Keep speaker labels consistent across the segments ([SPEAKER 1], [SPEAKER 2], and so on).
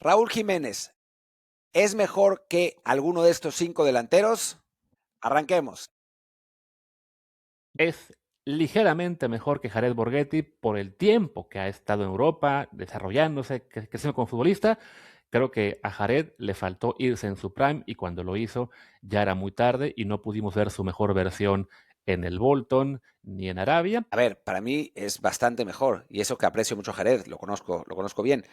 [SPEAKER 1] Raúl Jiménez, ¿es mejor que alguno de estos 5 delanteros? Arranquemos.
[SPEAKER 2] Es ligeramente mejor que Jared Borghetti por el tiempo que ha estado en Europa, desarrollándose, creciendo como futbolista. Creo que a Jared le faltó irse en su prime y cuando lo hizo ya era muy tarde y no pudimos ver su mejor versión en el Bolton ni en Arabia.
[SPEAKER 1] A ver, para mí es bastante mejor, y eso que aprecio mucho a Jared, lo conozco bien.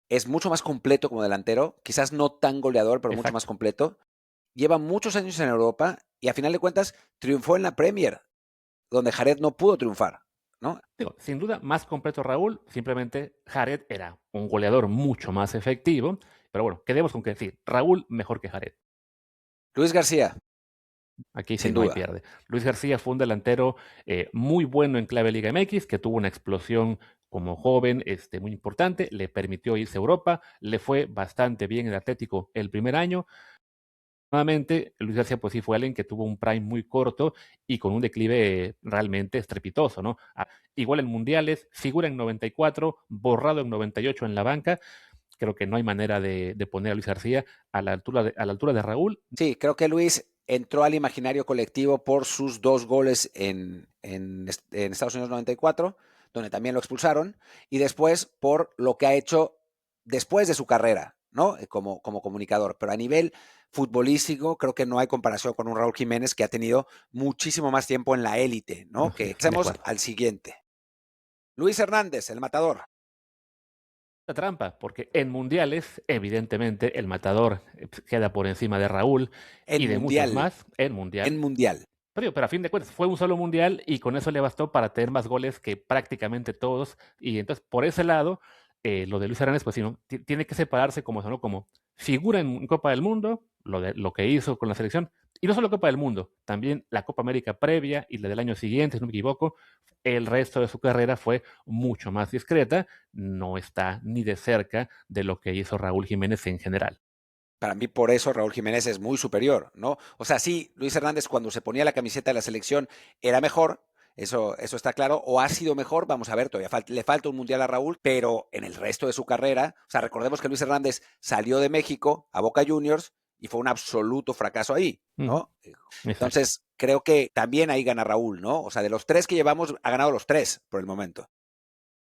[SPEAKER 1] Es mucho más completo como delantero, quizás no tan goleador, pero mucho más
[SPEAKER 2] Exacto.
[SPEAKER 1] completo. Lleva muchos años en Europa y a final de cuentas triunfó en la Premier, donde Jared no pudo triunfar, ¿no?
[SPEAKER 2] Digo, sin duda, más completo Raúl, simplemente Jared era un goleador mucho más efectivo, pero bueno, quedemos con que decir, Raúl mejor que Jared.
[SPEAKER 1] Luis García,
[SPEAKER 2] Aquí sí
[SPEAKER 1] sin
[SPEAKER 2] no hay
[SPEAKER 1] duda.
[SPEAKER 2] pierde. Luis García fue un delantero muy bueno en clave Liga MX, que tuvo una explosión como joven muy importante, le permitió irse a Europa, le fue bastante bien el Atlético el primer año. Nuevamente, Luis García pues sí fue alguien que tuvo un prime muy corto y con un declive realmente estrepitoso, ¿no? Igual en mundiales, figura en 94, borrado en 98 en la banca. Creo que no hay manera de poner a Luis García a la altura de Raúl.
[SPEAKER 1] Sí, creo que Luis entró al imaginario colectivo por sus 2 goles en Estados Unidos 94, donde también lo expulsaron, y después por lo que ha hecho después de su carrera, ¿no? Como comunicador. Pero a nivel futbolístico, creo que no hay comparación con un Raúl Jiménez que ha tenido muchísimo más tiempo en la élite,
[SPEAKER 2] No,
[SPEAKER 1] ¿no?
[SPEAKER 2] sí,
[SPEAKER 1] Que
[SPEAKER 2] de
[SPEAKER 1] pasemos
[SPEAKER 2] acuerdo.
[SPEAKER 1] al siguiente. Luis Hernández, el matador.
[SPEAKER 2] La trampa, porque en mundiales, evidentemente, el matador queda por encima de Raúl
[SPEAKER 1] En
[SPEAKER 2] y de muchos
[SPEAKER 1] mundial,
[SPEAKER 2] más en
[SPEAKER 1] en
[SPEAKER 2] mundial.
[SPEAKER 1] mundial.
[SPEAKER 2] Pero a fin de cuentas fue un solo mundial y con eso le bastó para tener más goles que prácticamente todos. Y entonces, por ese lado, lo de Luis Aranes, pues sí, ¿no? Tiene que separarse como, ¿no? Como figura en Copa del Mundo, lo que hizo con la selección. Y no solo Copa del Mundo, también la Copa América previa y la del año siguiente, si no me equivoco. El resto de su carrera fue mucho más discreta, no está ni de cerca de lo que hizo Raúl Jiménez en general.
[SPEAKER 1] Para mí, por eso Raúl Jiménez es muy superior, ¿no? O sea, sí, Luis Hernández cuando se ponía la camiseta de la selección era mejor, eso está claro, o ha sido mejor, vamos a ver, todavía le falta un mundial a Raúl, pero en el resto de su carrera, o sea, recordemos que Luis Hernández salió de México a Boca Juniors y fue un absoluto fracaso ahí,
[SPEAKER 2] Ujú,
[SPEAKER 1] ¿no?
[SPEAKER 2] exacto.
[SPEAKER 1] Entonces, creo que también ahí gana Raúl, ¿no? O sea, de los 3 que llevamos, ha ganado los 3 por el momento.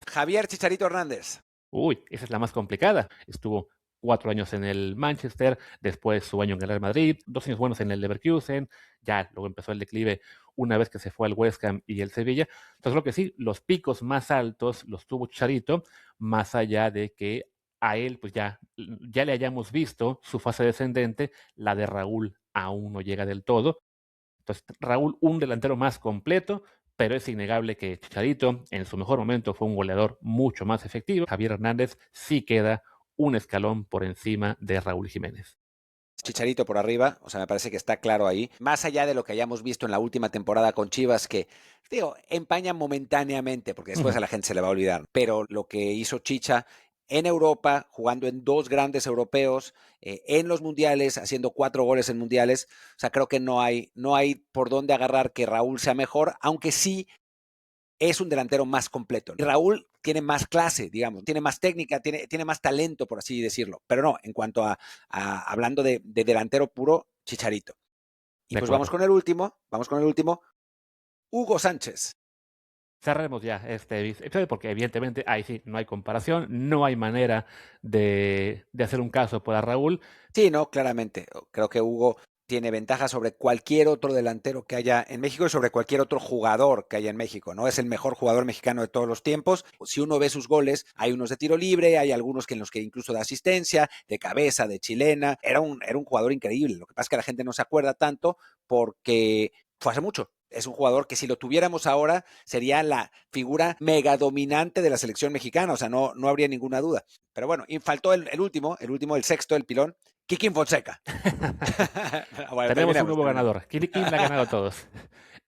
[SPEAKER 1] Javier Chicharito Hernández.
[SPEAKER 2] Uy, esa es la más complicada. Estuvo 4 años en el Manchester, después su año en el Real Madrid, 2 años buenos en el Leverkusen, ya luego empezó el declive una vez que se fue al West Ham y el Sevilla. Entonces, lo que sí, los picos más altos los tuvo Chicharito, más allá de que a él, pues ya le hayamos visto su fase descendente, la de Raúl aún no llega del todo. Entonces, Raúl, un delantero más completo, pero es innegable que Chicharito en su mejor momento fue un goleador mucho más efectivo. Javier Hernández sí queda un escalón por encima de Raúl Jiménez.
[SPEAKER 1] Chicharito por arriba, o sea, me parece que está claro ahí. Más allá de lo que hayamos visto en la última temporada con Chivas, que, digo, empaña momentáneamente, porque después
[SPEAKER 2] Ujú.
[SPEAKER 1] a la gente se le va a olvidar. Pero lo que hizo Chicha en Europa, jugando en 2 grandes europeos, en los mundiales, haciendo 4 goles en mundiales, o sea, creo que no hay por dónde agarrar que Raúl sea mejor, aunque sí es un delantero más completo. Y Raúl tiene más clase, digamos, tiene más técnica, tiene más talento, por así decirlo. Pero no, en cuanto a hablando de delantero puro, Chicharito. Y
[SPEAKER 2] De
[SPEAKER 1] pues
[SPEAKER 2] acuerdo.
[SPEAKER 1] vamos con el último, Hugo Sánchez.
[SPEAKER 2] Cerremos ya este episodio porque evidentemente ahí sí no hay comparación, no hay manera de hacer un caso para Raúl.
[SPEAKER 1] Sí, no, claramente. Creo que Hugo tiene ventaja sobre cualquier otro delantero que haya en México y sobre cualquier otro jugador que haya en México, ¿no? Es el mejor jugador mexicano de todos los tiempos. Si uno ve sus goles, hay unos de tiro libre, hay algunos que en los que incluso da asistencia, de cabeza, de chilena. Era un jugador increíble. Lo que pasa es que la gente no se acuerda tanto porque fue hace mucho. Es un jugador que si lo tuviéramos ahora sería la figura mega dominante de la selección mexicana, o sea, no habría ninguna duda. Pero bueno, y faltó el último, el sexto, el pilón, Kikín Fonseca. Bueno,
[SPEAKER 2] Tenemos un
[SPEAKER 1] terminemos,
[SPEAKER 2] nuevo
[SPEAKER 1] terminemos.
[SPEAKER 2] ganador. ¿Quién le ha ganado a todos?